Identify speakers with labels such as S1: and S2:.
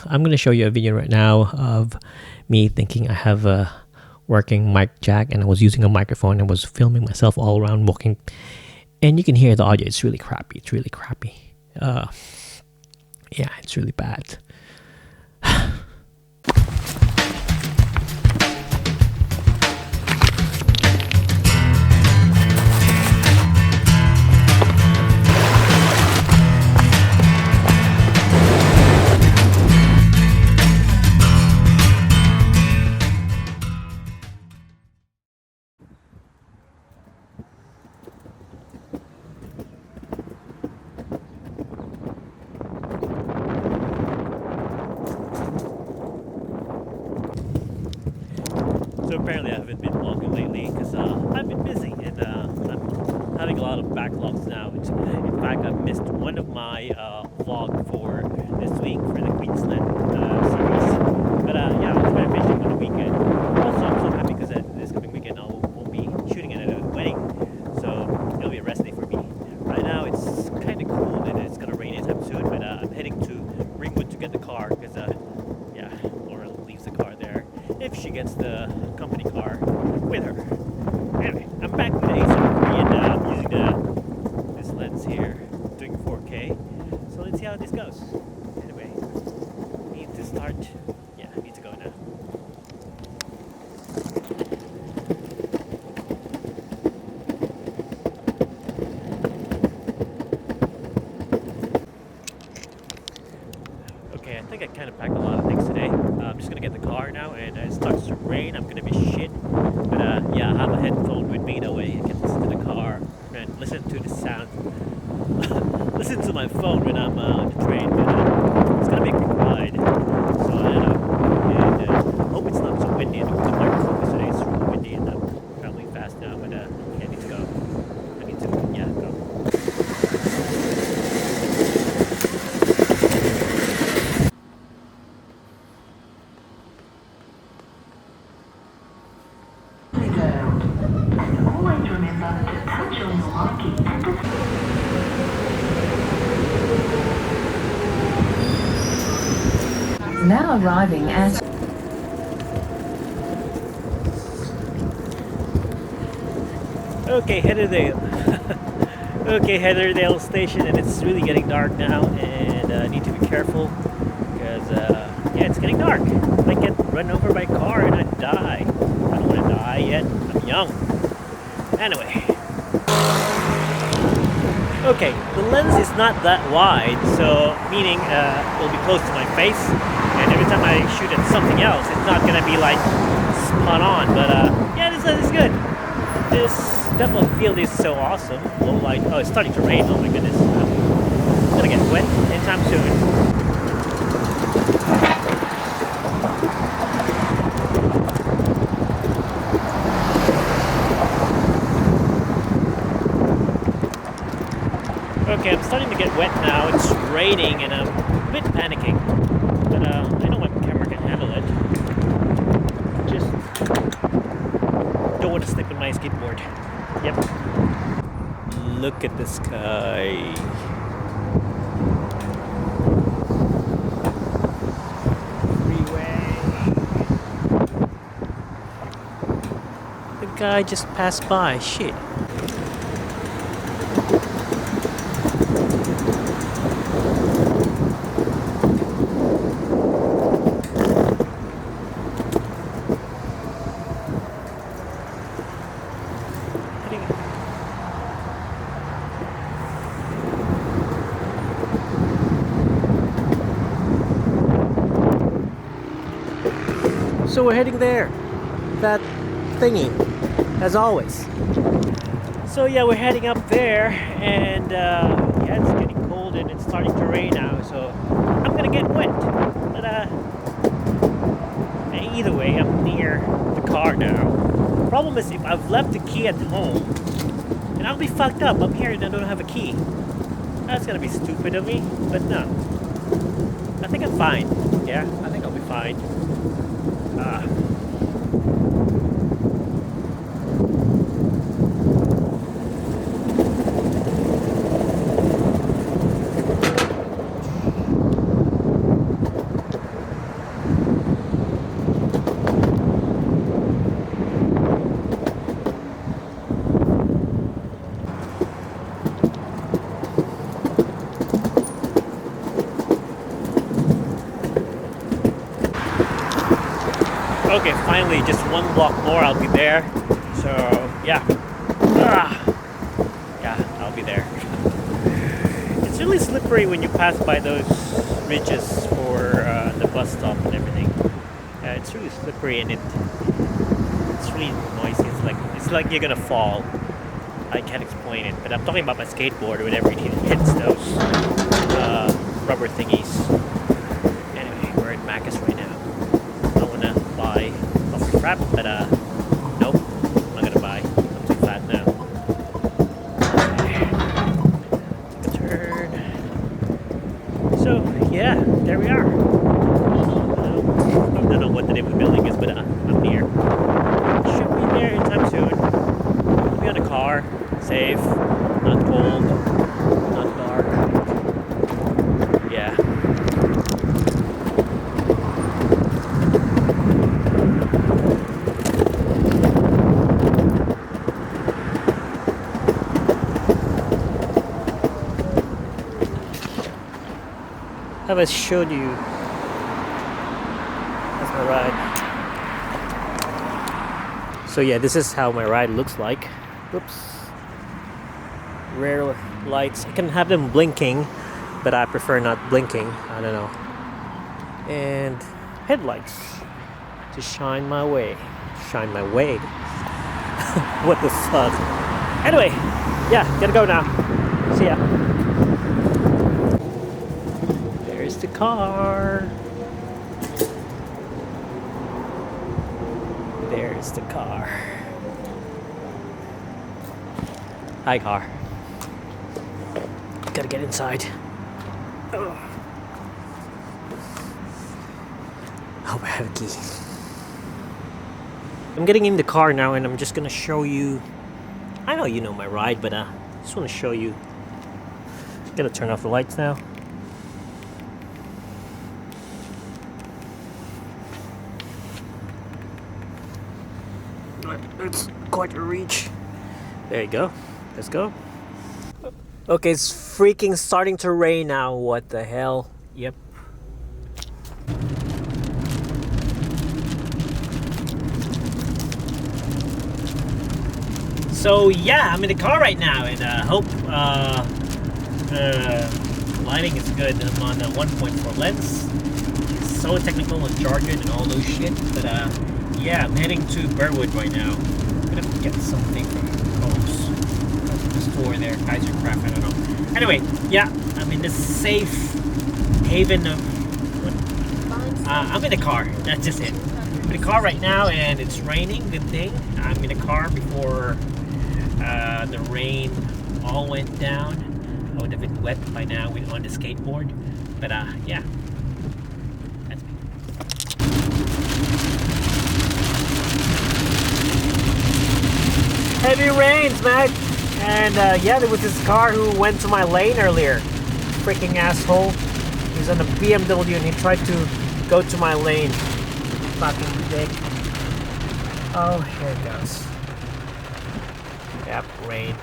S1: I'm going to show you a video right now of me thinking I have a working mic jack, and I was using a microphone and was filming myself all around walking, and you can hear the audio. It's really crappy. It's really crappy. Yeah, it's really bad. So apparently I haven't been vlogging lately because I've been busy, and I'm having a lot of backlogs now. In fact, I've missed one of my vlog for this week for the Queensland series. But yeah, I was very busy on the weekend. Also, I'm so happy because this coming weekend I will be shooting at a wedding, so it'll be a rest day for me. Right now it's kind of cool and it's gonna rain anytime soon, but I'm heading to Ringwood to get the car because yeah, Laura leaves the car there if she gets the company car with her. Anyway, I'm back with the a7iii, and I'm using this lens here, doing 4K. So let's see how this goes. Anyway, need to start. Yeah, I need to go now. Okay, I think I kind of packed a lot of things today. I'm just gonna get the car now, and it starts to rain. I'm gonna be shit, but yeah, I have a headphone with me that way I can listen to the car and listen to the sound. Listen to my phone when I'm on the train. But it's gonna be a quick ride, so I don't know. And hope it's not so windy. And I'm learning focus today. It's really windy, and I'm traveling fast now. But yeah, I need to go. I need to go.
S2: Now arriving at
S1: Okay, Heatherdale. Okay, Heatherdale station, and it's really getting dark now, and I need to be careful because yeah, it's getting dark. I might get run over by a car and I die. I don't want to die yet. I'm young. Anyway. Okay, the lens is not that wide, so meaning it'll be close to my face, and every time I shoot at something else, it's not gonna be like spot on. But yeah, this is good. This depth of field is so awesome. Low light. Oh, it's starting to rain. Oh my goodness, I'm gonna get wet anytime soon. Okay, I'm starting to get wet now. It's raining and I'm a bit panicking, but I know my camera can handle it. Just don't want to slip on my skateboard. Yep. Look at the sky. Freeway. The guy just passed by. Shit. So we're heading there. That thingy, as always. So yeah, we're heading up there, and yeah, it's getting cold and it's starting to rain now. So I'm gonna get wet. But either way, I'm near the car now. Problem is, if I've left the key at home, and I'll be fucked up. I'm here and I don't have a key. That's gonna be stupid of me, but no. I think I'm fine. Yeah, I think I'll be fine. Okay, finally, just one block more, I'll be there. So, yeah. Yeah, I'll be there. It's really slippery when you pass by those ridges for the bus stop and everything. It's really slippery and it's really noisy. It's like you're gonna fall. I can't explain it, but I'm talking about my skateboard whenever it hits those rubber thingies. Anyway, we're at Macca's right now. I wanna buy coffee frap, but nope, I'm not gonna buy. I'm too fat now. Okay. Turn. So yeah, there we are. I don't know what the name of the building is, but I'm near. Should be there anytime soon. I'll be on a car, safe, not cold, not dark. Yeah. Have I showed you? That's my ride. So yeah, this is how my ride looks like. Oops. Rear lights. I can have them blinking, but I prefer not blinking. I don't know. And headlights to shine my way. Shine my way. What the fuck? Anyway, yeah, gotta go now. See ya. There's the car. There's the car. Hi, car. Gotta get inside. Oh. Hope I have a key. I'm getting in the car now and I'm just gonna show you. I know you know my ride, but I just want to show you. Gotta turn off the lights now. It's quite a reach. There you go. Let's go. Okay, it's freaking starting to rain now. What the hell? Yep. So yeah, I'm in the car right now, and hope lighting is good. I'm on a 1.4 lens. It's so technical and jargon and all those shit, but yeah, I'm heading to Burwood right now. I'm gonna get something from Coles, the store there, Kaiser Craft, I don't know. Anyway, yeah, I'm in this safe haven of. I'm in the car. That's just it. I'm in the car right now, and it's raining. Good thing I'm in the car before the rain all went down. I would have been wet by now on the skateboard, but yeah. That's me. Heavy rains, man. And yeah, there was this car who went to my lane earlier. Freaking asshole. He's on a BMW and he tried to go to my lane. Fucking dick. Oh, here it goes. Yep, rain.